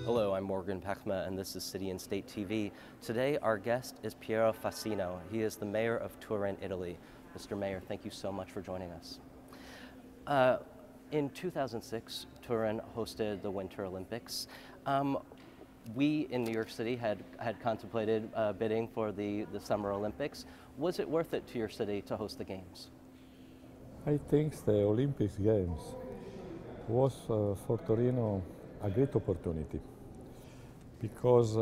Hello, I'm Morgan Pechma, and this is City and State TV. Today, our guest is Piero Fassino. He is the mayor of Turin, Italy. Mr. Mayor, thank you so much for joining us. In 2006, Turin hosted the Winter Olympics. We in New York City had contemplated bidding for the Summer Olympics. Was it worth it to your city to host the Games? I think the Olympic Games was for Torino a great opportunity because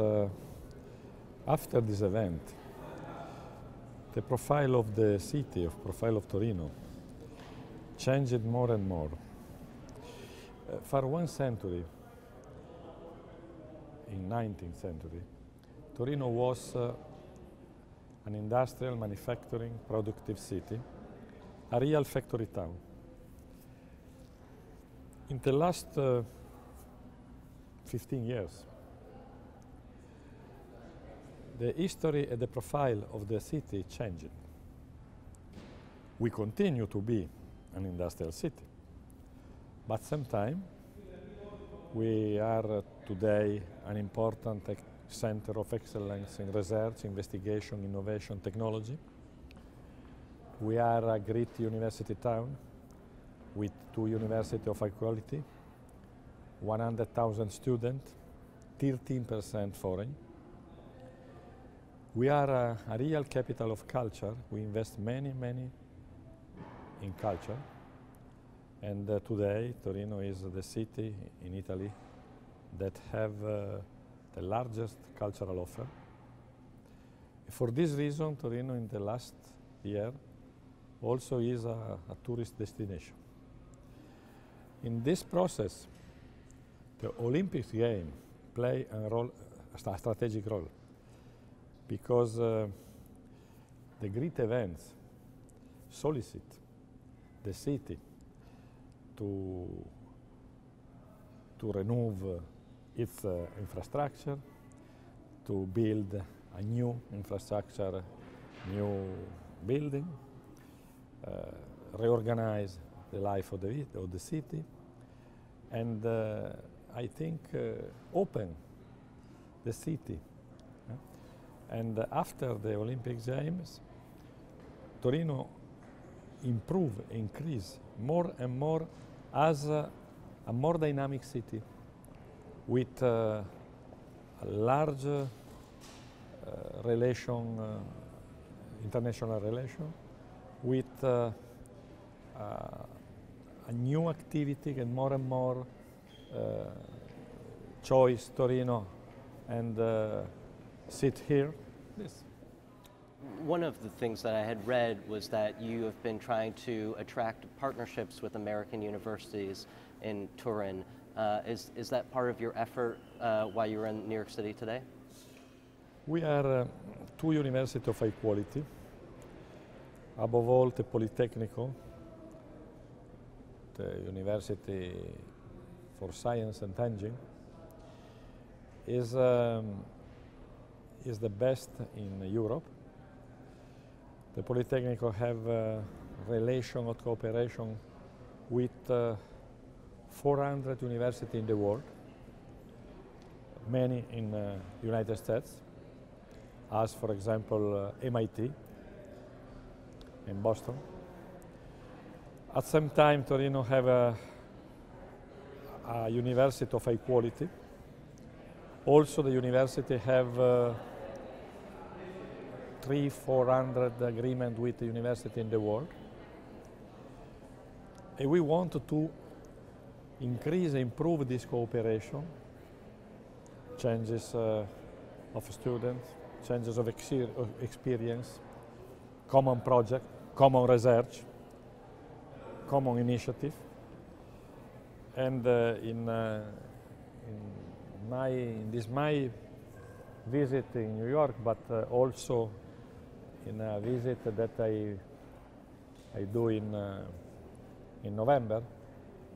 after this event, the profile of the city, profile of Torino, changed more and more. For 1 century, in 19th century, Torino was an industrial, manufacturing, productive city, a real factory town. In the last 15 years, the history and the profile of the city changed. We continue to be an industrial city, but sometimes we are today an important center of excellence in research, investigation, innovation, technology. We are a great university town with 2 universities of high quality, 100,000 students, 13% foreign. We are a real capital of culture. We invest many in culture. And today, Torino is the city in Italy that have the largest cultural offer. For this reason, Torino in the last year also is a tourist destination. In this process, the Olympic Games play a strategic role because the great events solicit the city to renew its infrastructure, to build a new infrastructure, new building, reorganize the life of the city, and I think open the city. And after the Olympic Games, Torino increase more and more as a more dynamic city with a large international relation, with a new activity and more choice Torino and sit here. Yes. One of the things that I had read was that you have been trying to attract partnerships with American universities in Turin. Is that part of your effort while you're in New York City today? We are 2 universities of high quality. Above all, the Politecnico, the University for Science and Engineering, is the best in Europe. The Politecnico have a relation of cooperation with 400 universities in the world, many in the United States, as for example MIT in Boston. At the same time, Torino have a university of high quality. Also, the university have 300-400 agreements with the university in the world. And we want to increase and improve this cooperation, changes of students, changes of experience, common project, common research, common initiative. And in my visit in New York, but also in a visit that I do in November,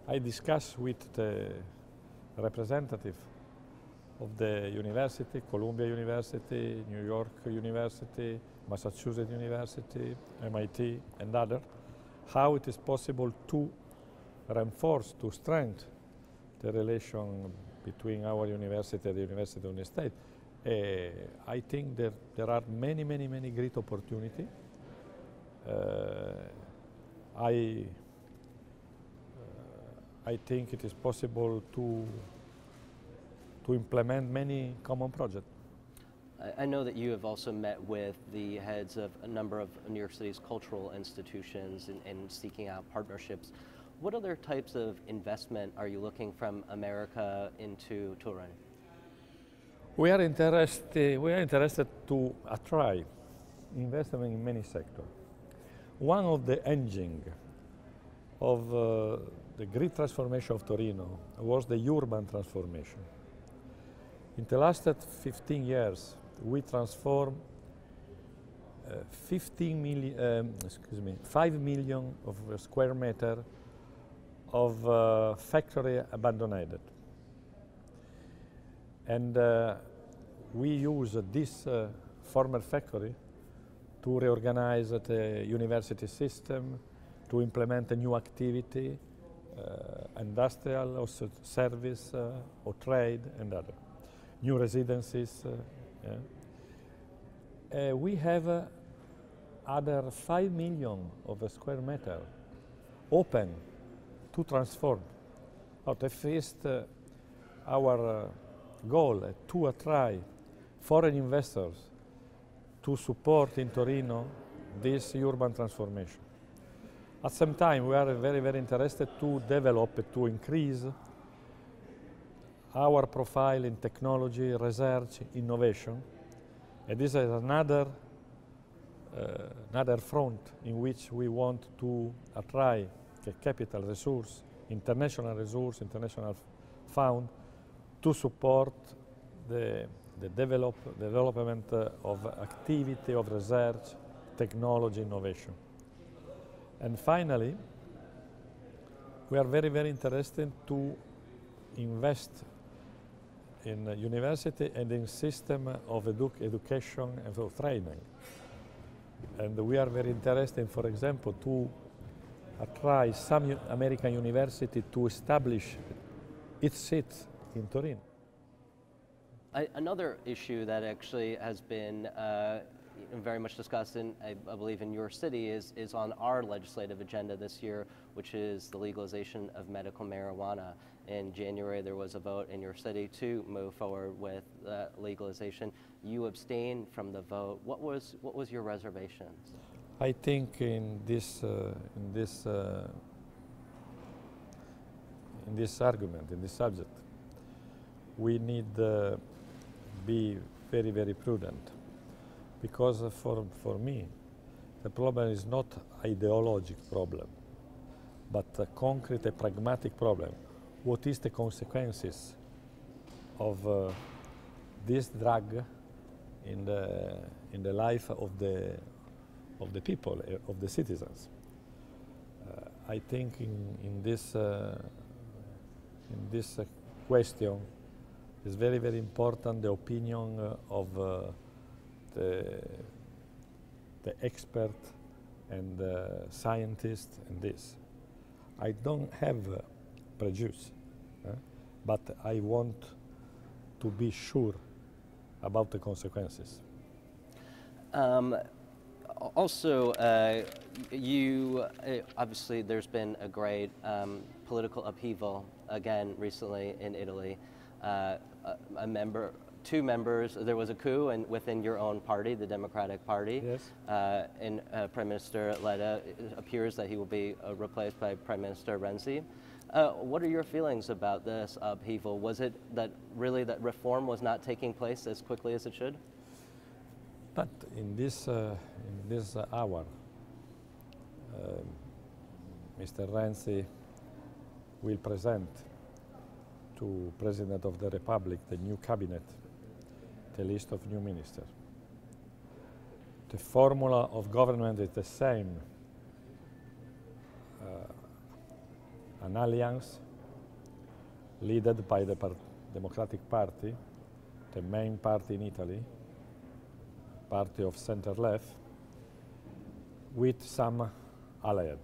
I discuss with the representative of the university, Columbia University, New York University, Massachusetts University, MIT, and others, how it is possible to reinforce, to strengthen the relation between our university and the University of the State. I think that there are many, many, many great opportunities. I think it is possible to implement many common projects. I know that you have also met with the heads of a number of New York City's cultural institutions and seeking out partnerships. What other types of investment are you looking from America into Turin? We are interested to try investment in many sectors. One of the engines of the great transformation of Torino was the urban transformation. In the last 15 years, we transformed 5 million of square meter of factory abandoned. And we use this former factory to reorganize the university system, to implement a new activity, industrial, also service, or trade, and other. New residencies. We have other 5 million of a square meter open to transform. At first, our goal is to try foreign investors to support in Torino this urban transformation. At the same time, we are very, very interested to develop, to increase our profile in technology, research, innovation. And this is another front in which we want to try capital resource, international fund to support the development of activity of research, technology, innovation. And finally, we are very, very interested to invest in university and in system of education and of training. And we are very interested, for example, to try some American university to establish its seat in Turin. Another issue that actually has been very much discussed in, I believe, in your city is on our legislative agenda this year, which is the legalization of medical marijuana. In January, there was a vote in your city to move forward with legalization. You abstained from the vote. What was your reservations? I think in this argument, in this subject, we need be very, very prudent, because for me, the problem is not ideological problem, but a concrete, a pragmatic problem. What is the consequences of this drug in the life of the people, of the citizens? I think in this question is very, very important the opinion of the expert and scientist in this. I don't have prejudice, but I want to be sure about the consequences. Also, obviously there's been a great political upheaval again recently in Italy. Two members, there was a coup within your own party, the Democratic Party. Yes. And Prime Minister Letta, it appears that he will be replaced by Prime Minister Renzi. What are your feelings about this upheaval? Was it that really that reform was not taking place as quickly as it should? But in this hour, Mr. Renzi will present to President of the Republic the new cabinet, the list of new ministers. The formula of government is the same. An alliance led by the Democratic Party, the main party in Italy, party of center-left, with some allied.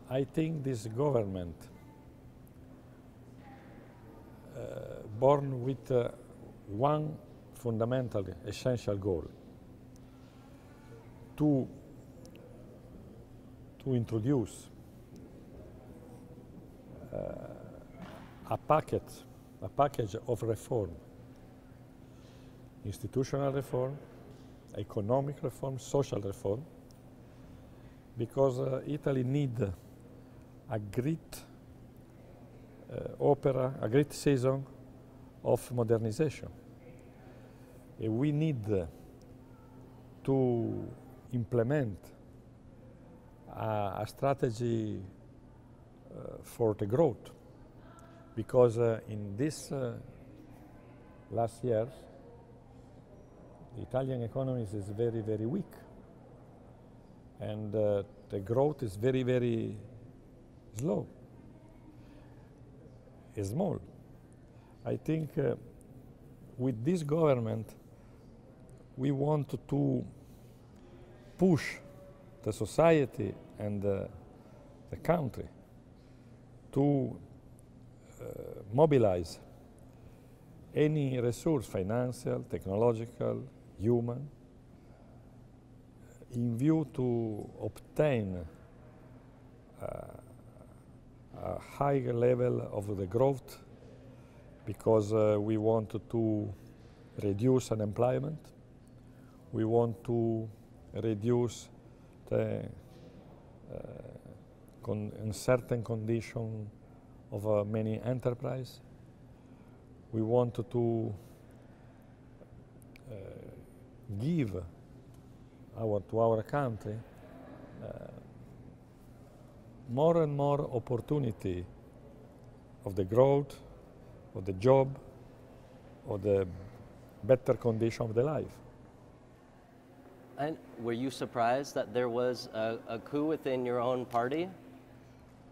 I think this government, born with one fundamental, essential goal, to introduce a package of reform, institutional reform, economic reform, social reform, because Italy needs a great a great season of modernization. We need to implement a strategy for the growth, because in this last years, the Italian economy is very, very weak, and the growth is very, very slow, small. I think with this government, we want to push the society and the country to mobilize any resource, financial, technological, human, in view to obtain a higher level of the growth, because we want to reduce unemployment, we want to reduce the uncertain condition of many enterprises. We want to give to our country more and more opportunity of the growth, of the job, of the better condition of the life. And were you surprised that there was a coup within your own party?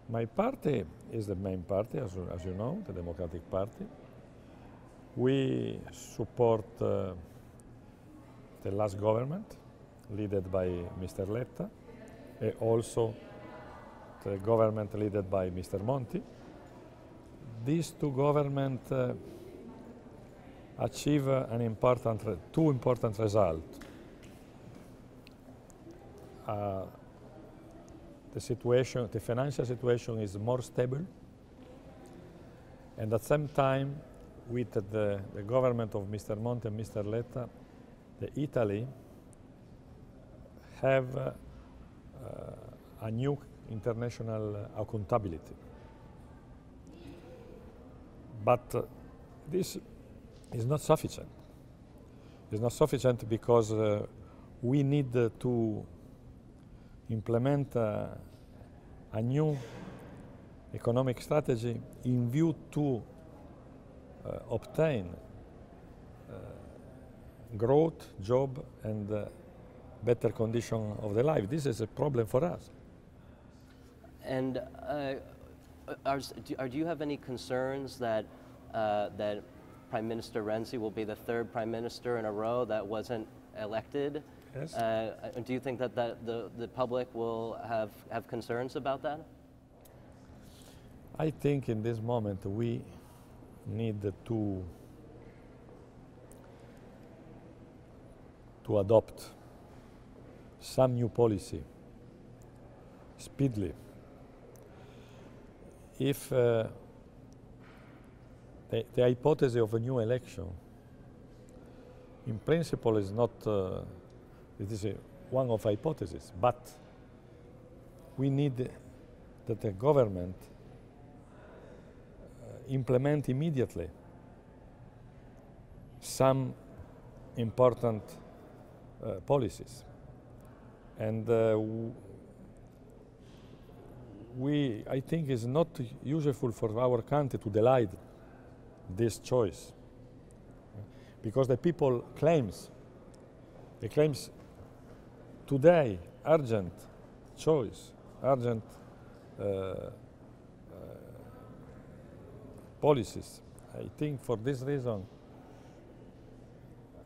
My party is the main party, as you know, the Democratic Party. We support the last government, led by Mr. Letta, and also the government led by Mr. Monti. These two governments achieve two important results. The financial situation is more stable, and at the same time, with the government of Mr. Monti and Mr. Letta, Italy have a new international accountability. But this is not sufficient. It's not sufficient because we need to implement a new economic strategy in view to obtain growth, job, and better condition of the life. This is a problem for us. And do you have any concerns that that Prime Minister Renzi will be the third Prime Minister in a row that wasn't elected? Yes. Do you think that the public will have concerns about that? I think in this moment we need to adopt some new policy speedily. If the hypothesis of a new election, in principle, is not, it is one of hypotheses, but we need that the government implement immediately some important policies. And I think it's not useful for our country to delay this choice, because the people claims today urgent choice, urgent policies. I think for this reason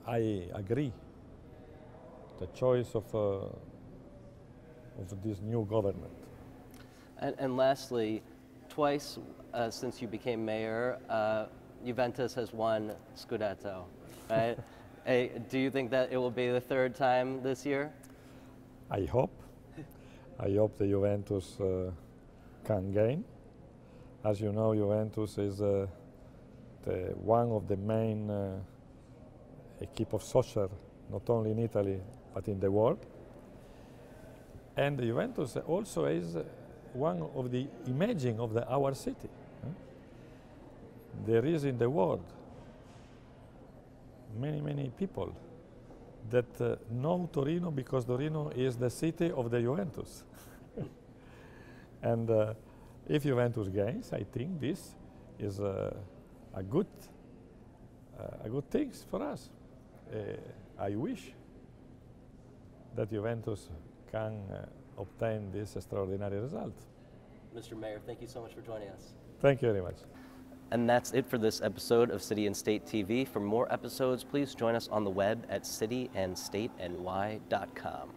I agree the choice of this new government. And lastly, twice since you became mayor, Juventus has won Scudetto, right? Do you think that it will be the third time this year? I hope. I hope the Juventus can gain. As you know, Juventus is one of the main equipe of soccer, not only in Italy, but in the world. And the Juventus also is one of the imaging of our city. There is in the world many people that know Torino because Torino is the city of the Juventus. And if Juventus gains, I think this is a good thing for us. I wish that Juventus can obtain this extraordinary result. Mr. Mayor, thank you so much for joining us. Thank you very much. And that's it for this episode of City and State TV. For more episodes, please join us on the web at cityandstateny.com.